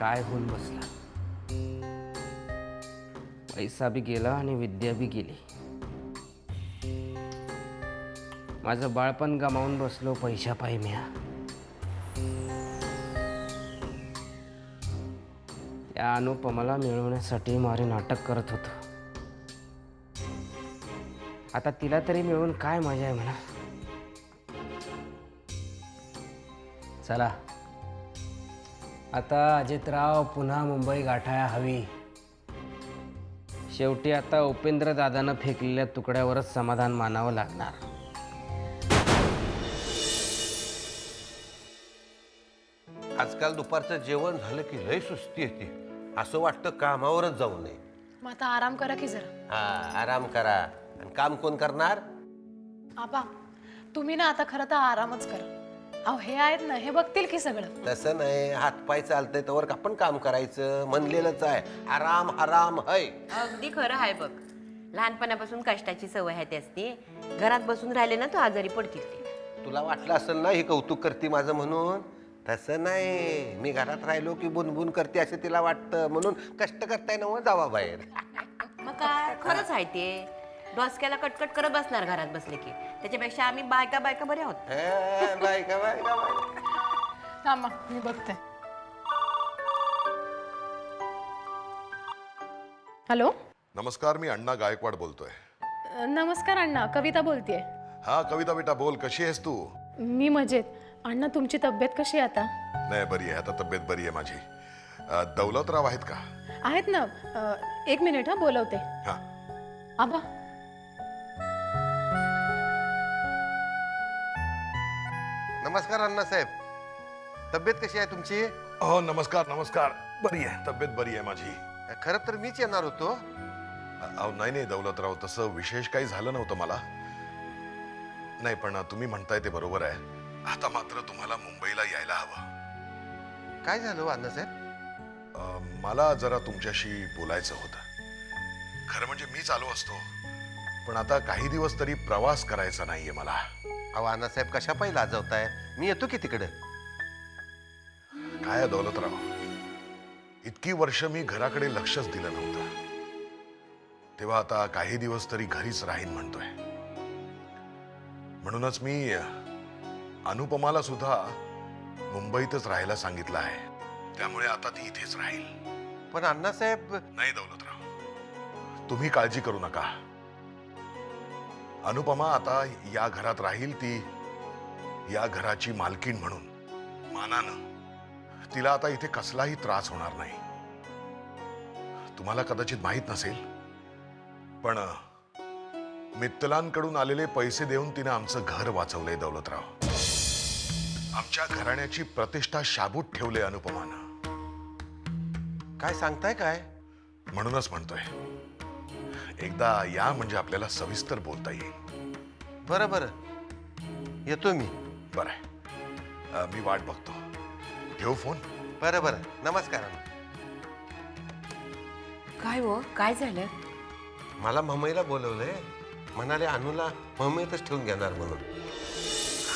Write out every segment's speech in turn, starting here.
काय होऊन बसला. पैसा बी गेला आणि विद्या बी गेली. माझं बाळपण गमावून बसलो पैशापायी म्या. त्या अनुपमाला मिळवण्यासाठी मारे नाटक करत होतो. आता तिला तरी मिळून काय मजा आहे म्हणा. चला आता अजितराव पुन्हा मुंबई गाठाया हवी. शेवटी आता उपेंद्र दादानं फेकलेल्या तुकड्यावरच समाधान मानावं लागणार. आजकाल दुपारचं जेवण झालं की लय सुस्ती येते. असं वाटतं कामावरच जाऊ नये. मग आता आराम करा की जरा. हा, आराम करा. आणि काम कोण करणार? आबा तुम्ही ना आता खरं तर आरामच करा. अहो हे आहेत ना, हे बघतील की सगळं. तसं नाही, हातपाय चालतंय तवर आपण काम करायचं म्हणलेलंच आहे. आराम हराम है. अगदी खरं आहे बघ. लहानपणापासून कष्टाची सवय आहे त्यासनी. घरात बसून राहिले ना तो आजारी पडतील ते. तुला वाटलं असेल ना ही कौतुक करते माझं म्हणून. तसं नाही, मी घरात राहिलो की बुनबुन करते असं तिला वाटतं, म्हणून कष्ट करताय ना जावा बाहेर. मग काय खरंच आहे ते. डोसक्याला कटकट करत बसणार घरात बसले की. त्याच्यापेक्षा आम्ही बायका बायका बरे आहोत. बायका बायका थांबा मी बघते. हॅलो. नमस्कार, मी अण्णा गायकवाड बोलतोय. नमस्कार अण्णा, कविता बोलतेय. हा कविता बेटा बोल, कशी आहेस तू? मी मजेत. अण्णा तुमची तब्येत कशी आहे आता? नाही बरी आहे, आता तब्येत बरी आहे माझी. दौलतराव आहेत का? आहेत ना. एक मिनिट हा, बोलवते. हा. आबा नमस्कार अण्णासाहेब, तब्येत कशी आहे तुमची? हो नमस्कार नमस्कार, बरी आहे, तब्येत बरी आहे माझी. खरं तर मीच येणार होतो. अहो नाही नाही दौलतराव, तसं विशेष काही झालं नव्हतं मला. नाही पण तुम्ही म्हणताय ते बरोबर आहे. आता मात्र तुम्हाला मुंबईला यायला हवं. काय झालं अण्णासाहेब? मला जरा तुमच्याशी बोलायचं होतं. खरं म्हणजे मीच आलो असतो, पण आता काही दिवस तरी प्रवास करायचा नाहीये मला. अहो अण्णासाहेब, कशा पाहिजे लाजवताय? मी येतो की तिकडे. काय दौलतराव, इतकी वर्ष मी घराकडे लक्षच दिलं नव्हतं, तेव्हा आता काही दिवस तरी घरीच राहीन म्हणतोय. म्हणूनच मी अनुपमाला सुद्धा मुंबईतच राहायला सांगितलं आहे. त्यामुळे आता ती इथेच राहील. पण अण्णासाहेब. नाही दौलतराव, तुम्ही काळजी करू नका. अनुपमा आता या घरात राहील. ती या घराची मालकीण म्हणून मानानं. तिला आता इथे कसलाही त्रास होणार नाही. तुम्हाला कदाचित माहित नसेल, पण मित्तलांकडून आलेले पैसे देऊन तिने आमचं घर वाचवलंय दौलतराव. आमच्या घराण्याची प्रतिष्ठा शाबूत ठेवले अनुपमानं. काय सांगताय काय? म्हणूनच म्हणतोय, एकदा या म्हणजे आपल्याला सविस्तर बोलता येईल. बरं बरं, येतो मी. बरं आहे, मी वाट बघतो. ठेवू फोन? बरं बरं, नमस्कार. काय हो, काय झालं? मला मुंबईला बोलवलंय. म्हणाले अनुला मुंबईतच ठेवून घेणार म्हणून.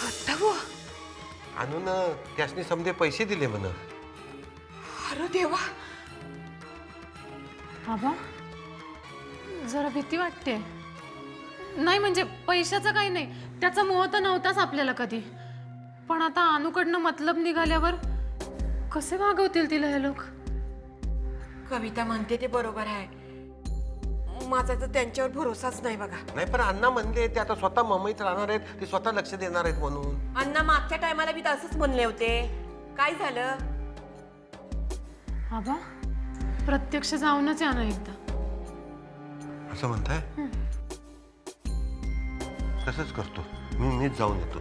आता हो. अनुन त्यासनी समजे पैसे दिले म्हण. अरे देवा. आबा जरा भीती वाटते. नाही म्हणजे पैशाचं काही नाही, त्याचा मोह तर नव्हताच आपल्याला कधी. पण आता अनुकडनं मतलब निघाल्यावर कसे वागवतील तिला हे लोक? कविता म्हणते ते बरोबर आहे. माझा तर त्यांच्यावर भरोसाच नाही बघा. नाही पण अण्णा म्हणले ते आता स्वतः मुंबईत राहणार आहेत, ते स्वतः लक्ष देणार आहेत म्हणून. अण्णा मागच्या टायमाला बी तसंच म्हणले होते. काय झालं? आबा प्रत्यक्ष जाऊनच या ना एकदा. असं म्हणताय? तसंच करतो मीच जाऊन येतो.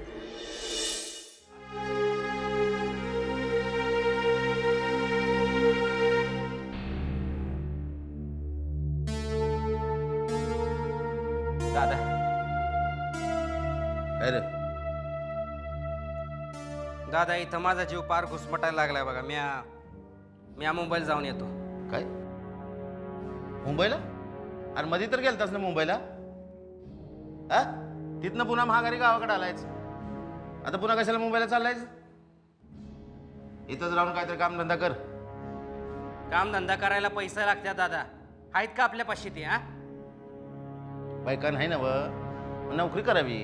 दादा अरे दादा, इथं माझा जीव पार घुसमटायला लागलाय बघा. म्या मुंबईला जाऊन येतो. काय मुंबईला? आणि मध्ये तर गेलतास ना मुंबईला? हा, तिथनं पुन्हा महागारी गावाकडे आलायच. आता पुन्हा कशाला मुंबईला चाललायच? इथंच राहून काहीतरी काम धंदा कर. काम धंदा करायला पैसा लागतात दादा. आहेत का आपल्यापाशी ते? हा, बायका नाही ना व नोकरी करावी.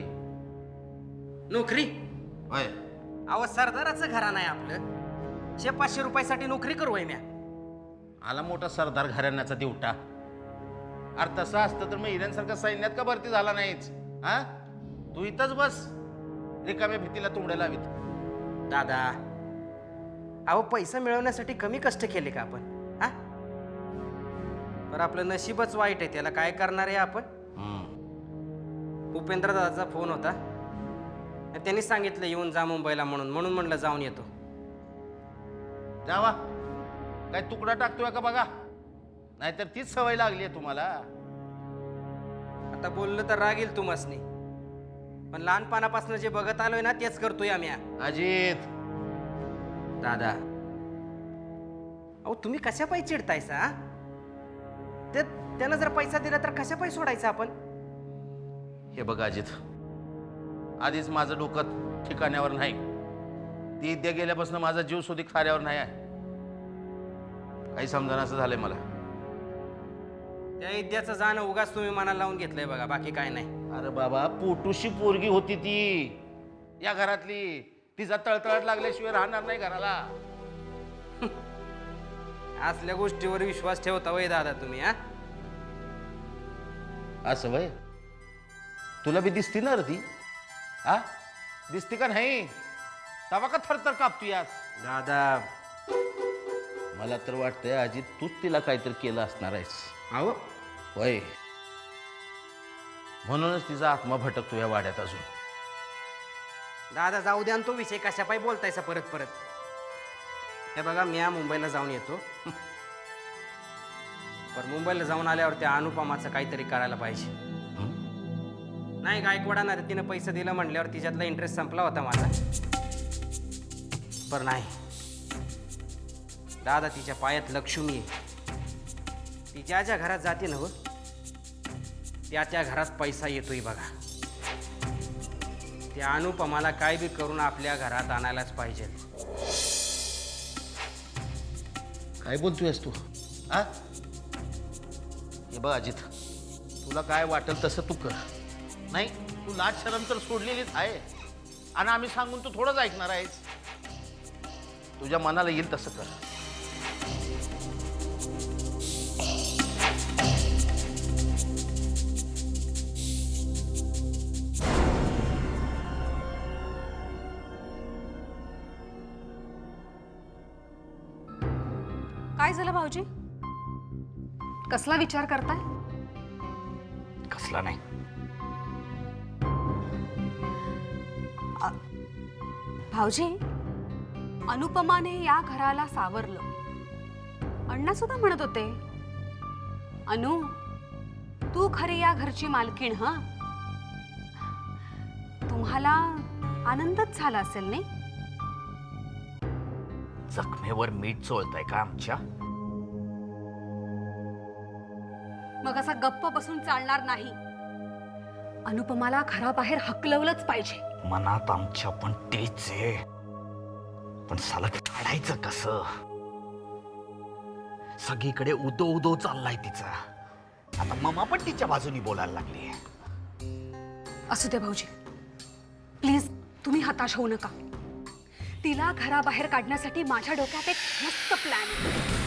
नोकरी? होय. अहो सरदाराचं घराणं आहे आपलं. 500 रुपयासाठी नोकरी करू आहे म्या? आला मोठा सरदार घराण्याचा दिवटा. अरे तसं असतं तर मग हिऱ्यांसारखं सैन्यात का भरती झाला नाहीच? हा, तू इथंच बस रिकाम्या भीतीला तोंडे लावीत. दादा, अहो पैसा मिळवण्यासाठी कमी कष्ट केले का आपण? हा, पर आपलं नशीबच वाईट आहे. त्याला काय करणार आहे आपण? उपेंद्र दादाचा फोन होता. त्यांनी सांगितलं येऊन जा मुंबईला म्हणून म्हणलं जाऊन येतो. जावा, काय तुकडा टाकतोय का बघा, नाहीतर तीच सवय लागली आहे तुम्हाला. आता बोललं तर राग येईल तुम्हासनी, पण लहानपणापासून जे बघत आलोय ना तेच करतोय आम्ही. अजित, दादा, अहो तुम्ही कशा पायी चिडतायसा? हा? त्यानं जर पैसा दिला तर कशा पायी सोडायचा आपण? हे बघा अजित, आधीच माझं डोकं ठिकाण्यावर नाही. ती इद्या गेल्यापासून माझा जीव सुधी खाऱ्यावर नाही आहे. काही समजा असं झालंय मला. त्या इद्याचं जाणं उगाच तुम्ही मनाला लावून घेतलंय बघा, बाकी काय नाही. अरे बाबा, पोटूशी पोरगी होती ती या घरातली. तिचा तळतळाट लागल्याशिवाय राहणार नाही घराला. असल्या गोष्टीवर विश्वास ठेवता वय दादा तुम्ही? हा, असं वय तुला बी दिसती ना रे ती? हा, दिसती का नाही? तवा का थरथर कापतो यास? दादा, मला तर वाटतंय अजित तूच तिला काहीतरी केलं असणार आहेस. अहो होय, म्हणूनच तिचा आत्मा भटकतो या वाड्यात अजून. दादा जाऊ द्या ना तो विषय. कशा पायी बोलतायसा परत परत? हे बघा, मी मुंबईला जाऊन येतो. पण मुंबईला जाऊन आल्यावर त्या अनुपमाचं काहीतरी करायला पाहिजे. नाही, गायकवाडांना तिनं पैसे दिलं म्हटल्यावर तिच्यातला इंटरेस्ट संपला होता माझा. पण नाही दादा, तिच्या पायात लक्ष्मी आहे. ती ज्या ज्या घरात जाते ना, त्या त्या घरात पैसा येतोय बघा. त्या अनुपमाला काय बी करून आपल्या घरात आणायलाच पाहिजे. काय बोलतोयस तू? हा, हे बघ अजित, तुला काय वाटेल तसं तू कर. नाही, तू लाज शरम तर सोडलेलीच आहे, आणि आम्ही सांगून तू थोडंच ऐकणार आहेस. तुझ्या मनाला येईल तसं कर. काय झालं भाऊजी? कसला विचार करताय? कसला नाही. भाऊजी, अनुपमाने या घराला सावरलं. अण्णा सुद्धा म्हणत होते, अनु तू खरी या घरची मालकीण. हा, तुम्हाला आनंदच झाला असेल नाही? जखमेवर मीठ चोळताय का आमच्या? मग असा गप्प बसून चालणार नाही. अनुपमाला घराबाहेर हकलवलंच पाहिजे. मनात आमच्या पण तेच आहे, पण साला काढायचं कसं? सगळीकडे उदो उदो चाललाय तिचा. आता मामा पण तिच्या बाजूनी बोलायला लागली. असू दे भाऊजी, प्लीज तुम्ही हताश होऊ नका. तिला घराबाहेर काढण्यासाठी माझ्या डोक्यात एक मस्त प्लॅन आहे.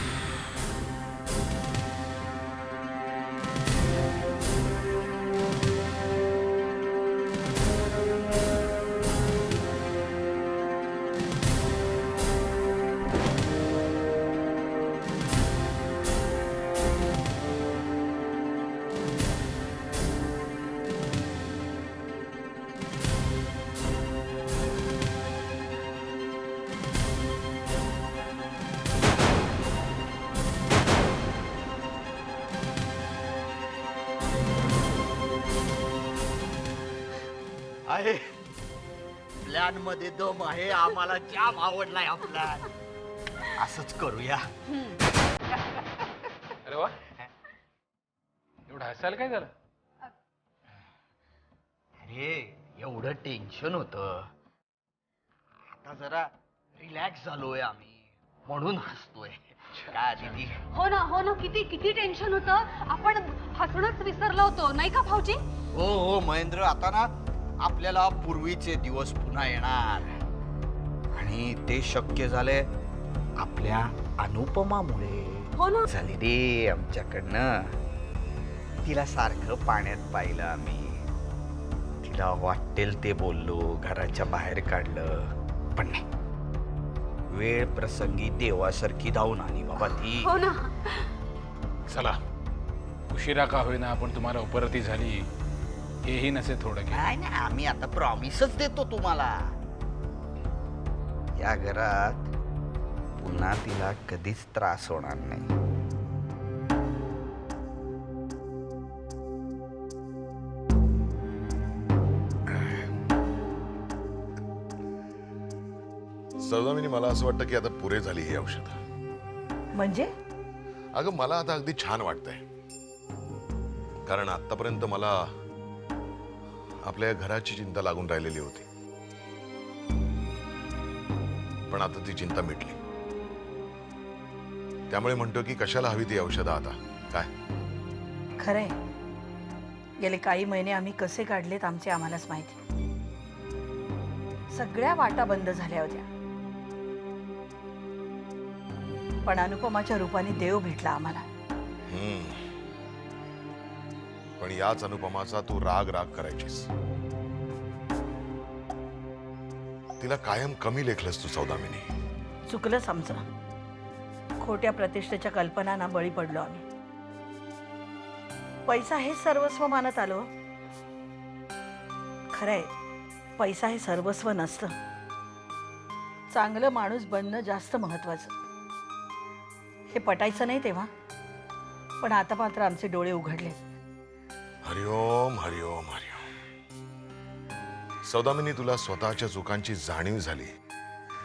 आहे प्लॅन मध्ये दम आहे. आम्हाला जाम आवडलाय हा प्लॅन. असंच करूया. अरे वा, एवढं हसायला काय झालं? अरे एवढं टेन्शन होतं, आता जरा रिलॅक्स झालोय आम्ही, म्हणून हसतोय. काय दीदी हो ना किती किती टेन्शन होतं. आपण हसणंच विसरलो होतो नाही का भाऊजी? हो हो महेंद्र, आता ना आपल्याला पूर्वीचे दिवस पुन्हा येणार आणि ते शक्य झाले आपल्या अनुपमामुळे. हो ना. झाली रे आमच्याकडनं. तिला सारखं पाण्यात पाहिलं आम्ही, तिला वाटेल ते बोललो, घराच्या बाहेर काढलं, पण नाही, वेळ प्रसंगी देवासारखी धावून आली बाबा ती. हो ना. चला उशिरा का होईना आपण तुम्हाला उपरती झाली हेही नसे थोडं की. नाही नाही, आम्ही आता प्रॉमिसच देतो तुम्हाला, या घरात पुन्हा तिला कधीच त्रास होणार नाही. सौदामिनी, मला असं वाटतं की आता पुरे झाली ही औषध. म्हणजे अगं मला आता अगदी छान वाटतंय, कारण आतापर्यंत मला आपल्या घराची चिंता लागून राहिलेली होती, पण आता ती चिंता मिटली. त्यामुळे म्हणतो की कशाला हवी ती औषधं आता. काय खरंय, गेले काही महिने आम्ही कसे काढलेत आमचे आम्हालाच माहिती. सगळ्या वाटा बंद झाल्या होत्या, पण अनुपमाच्या रूपाने देव भेटला आम्हाला. पण याच अनुपमाचा तू राग राग करायचीस. तिला कायम कमी लेखलंस तू सौदामिनी. चुकलंच आमचं. खोट्या प्रतिष्ठेच्या कल्पनांना बळी पडलो आम्ही. पैसा हे सर्वस्व मानत आलो. खरंय, पैसा हे सर्वस्व नसतं. चांगलं माणूस बनणं जास्त महत्वाचं. हे पटायचं नाही तेव्हा, पण आता मात्र आमचे डोळे उघडले. हरिओम हरिओम हरिओम. सौदामिनी, तुला स्वतःच्या चुकांची जाणीव झाली,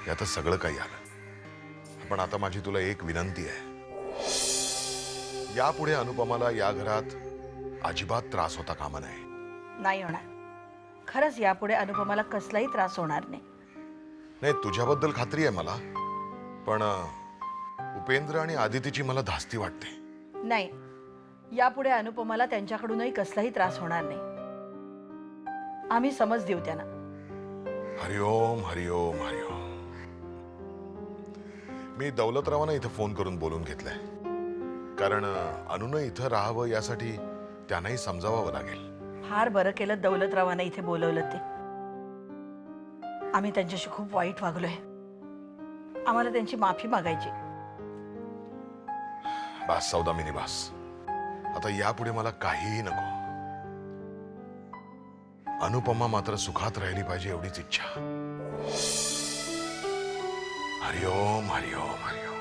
हे आता सगळं काही आलं. पण आता माझी तुला एक विनंती आहे, यापुढे अनुपमाला या घरात अजिबात त्रास होता कामा नये. नाही होणार. खरंच यापुढे अनुपमाला कसलाही त्रास होणार नाही. नाही, तुझ्याबद्दल खात्री आहे मला, पण उपेंद्र आणि आदितीची मला धास्ती वाटते. नाही, यापुढे अनुपमाला त्यांच्याकडूनही कसलाही त्रास होणार नाही. आम्ही समज देऊ त्यांना. हरिओम हरिओम हरिओम. मी दौलतरावांना इथं फोन करून बोलून घेतलंय, कारण अनुनं इथं राहावं यासाठी त्यांनाही समजावावं लागेल. फार बरं केलं दौलतरावांना इथे बोलवलं ते. आम्ही त्यांच्याशी खूप वाईट वागलोय. आम्हाला त्यांची माफी मागायची. बास सौदामिनी, बास. आता यापुढे मला काहीही नको. अनुपमा मात्र सुखात राहिली पाहिजे एवढीच इच्छा. हरिओम हरिओम हरिओम.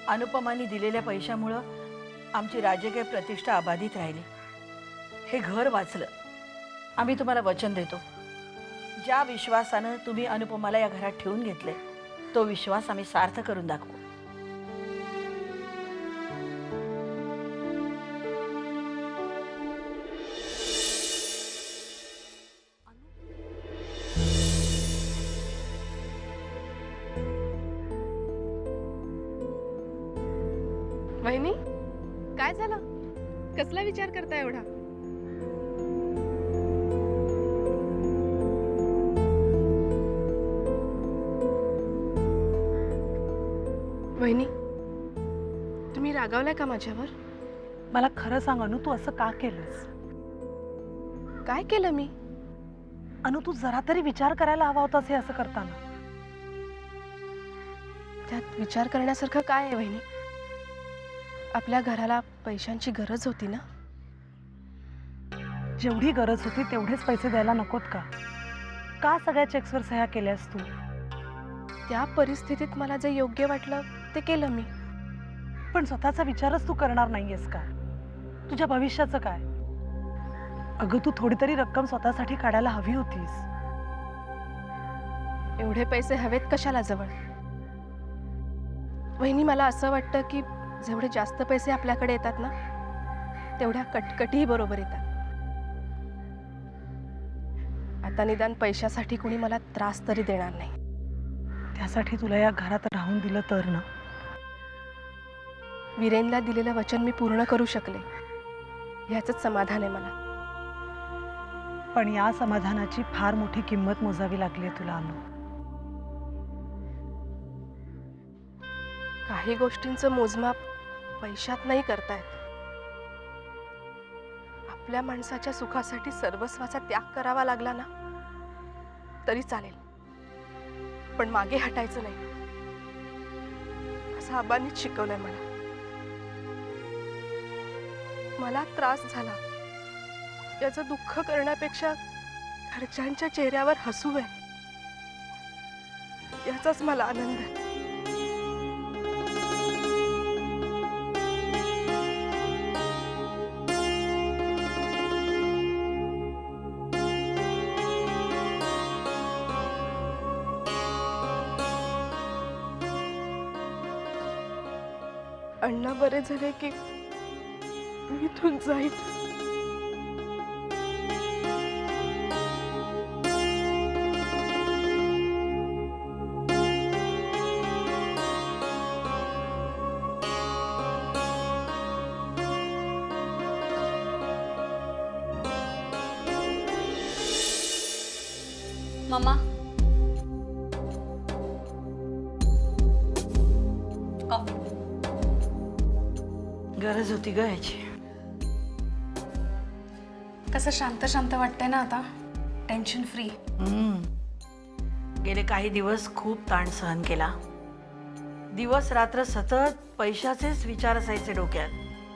अनुपमानी दिलेल्या पैशामुळं आमची राजकीय प्रतिष्ठा अबाधित राहिली. हे घर वाचलं. आम्ही तुम्हाला वचन देतो, ज्या विश्वासानं तुम्ही अनुपमाला या घरात ठेवून घेतले, तो विश्वास आम्ही सार्थ करून दाखवू. वहिनी, काय झालं? कसला विचार करता एवढा? वहिनी, तुम्ही रागावलाय का माझ्यावर? मला खरं सांग अनु, तू असं का केलंस? काय केलं मी? अनु, तू जरा तरी विचार करायला हवा होतास हे असं करताना. त्यात विचार करण्यासारखं काय आहे वहिनी? आपल्या घराला पैशांची गरज होती ना. जेवढी गरज होती तेवढेच पैसे द्यायला नकोत का? का सगळ्या चेक्सवर सह्या केल्यास तू? त्या परिस्थितीत मला जे योग्य वाटलं ते केलं मी. पण स्वतःचा विचारच तू करणार नाहीयेस का? तुझ्या भविष्याचं काय? अगं, तू थोडी तरी रक्कम स्वतःसाठी काढायला हवी होतीस. एवढे पैसे हवेत कशाला जवळ? वहिनी, मला असं वाटतं की जेवढे जास्त पैसे आपल्याकडे येतात ना, तेवढ्या कटकटीही बरोबर येतात. आता निदान पैशासाठी कुणी मला त्रास तरी देणार नाही. त्यासाठी तुला या घरात राहून दिलं तर ना? वीरेनला दिलेलं वचन मी पूर्ण करू शकले ह्याचंच समाधान आहे मला. पण या समाधानाची फार मोठी किंमत मोजावी लागली आहे तुला अनु. काही गोष्टींचं मोजमाप पैशात नाही करतायत. आपल्या माणसाच्या सुखासाठी सर्वस्वाचा त्याग करावा लागला ना तरी चालेल, पण मागे हटायचं नाही असं आबांनीच शिकवलंय मला. मला त्रास झाला याचं दुःख करण्यापेक्षा घरच्यांच्या चेहऱ्यावर हसू आहे याचाच मला आनंद आहे. अण्णा बरे झाले की मी इथून जाईन. मम्मा कॉफी. गरज होती ग याची. कसं शांत शांत वाटतंय ना आता, टेन्शन फ्री. गेले काही दिवस खूप ताण सहन केला. दिवस रात्र सतत पैशाचेच विचार असायचे डोक्यात.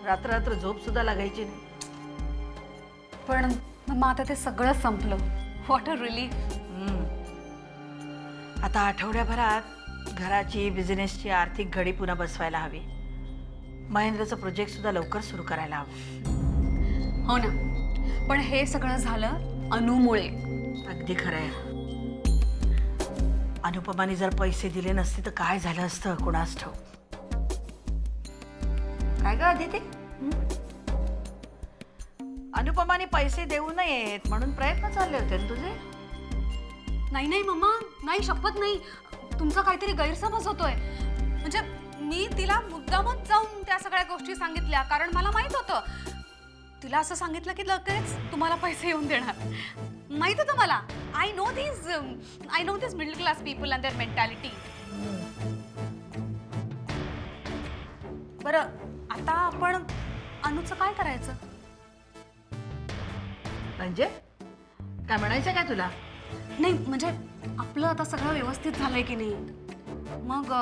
रात्र रात्र झोप सुद्धा लागायची नाही. पण मम्मा आता ते सगळं संपलं. What a relief. आता आठवड्याभरात घराची बिझनेसची आर्थिक घडी पुन्हा बसवायला हवी. महेंद्रचं प्रोजेक्ट सुद्धा लवकर सुरू करायला हवं. हो ना, पण हे सगळं झालं अनुमुळे. अगदी खरं आहे. अनुपमाने जर पैसे दिले नसते तर काय झालं असतं कोणास ठाऊक. काय ग आदिती? अनुपमाने पैसे देऊ नयेत म्हणून प्रयत्न चालले होते ना तुझे? नाही नाही मम्मा, नाही, शपथ नाही. तुमचा काहीतरी गैरसमज होतोय. म्हणजे मी तिला मुद्दामच जाऊन त्या सगळ्या गोष्टी सांगितल्या, कारण मला माहित होतं तिला असं सांगितलं की लगेच तुम्हाला पैसे येऊन देणार. माहित होतं मला. I know this middle class people and their mentality. बरं, आता आपण अनुचं काय करायचं? म्हणजे काय म्हणायचं काय तुला? नाही म्हणजे आपलं आता सगळं व्यवस्थित झालंय की नाही, मग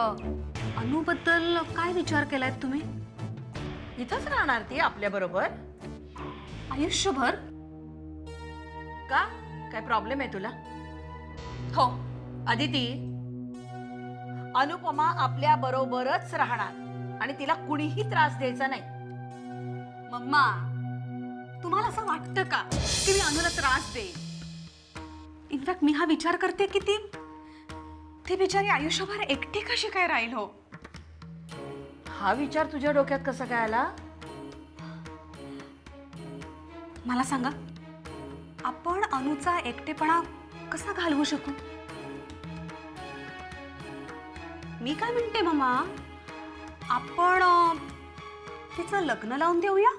अनुबद्दल काय विचार केलाय तुम्ही? इथंच राहणार ती आपल्या बरोबर आयुष्यभर? का? काय प्रॉब्लेम आहे तुला? हो. आदिती, अनुपमा आपल्या बरोबरच राहणार आणि तिला कुणीही त्रास द्यायचा नाही. मम्मा, तुम्हाला असं वाटतं का की मी अनुला त्रास देईन? इनफॅक्ट मी हा विचार करते की ती बिचारी आयुष्यभर एकटी कशी काय राहील. हो, हा विचार तुझ्या डोक्यात कसा काय आला? मला सांगा, आपण अनुचा एकटेपणा कसा घालवू शकू? मी काय म्हणते मम्मा, आपण तिचं लग्न लावून देऊया.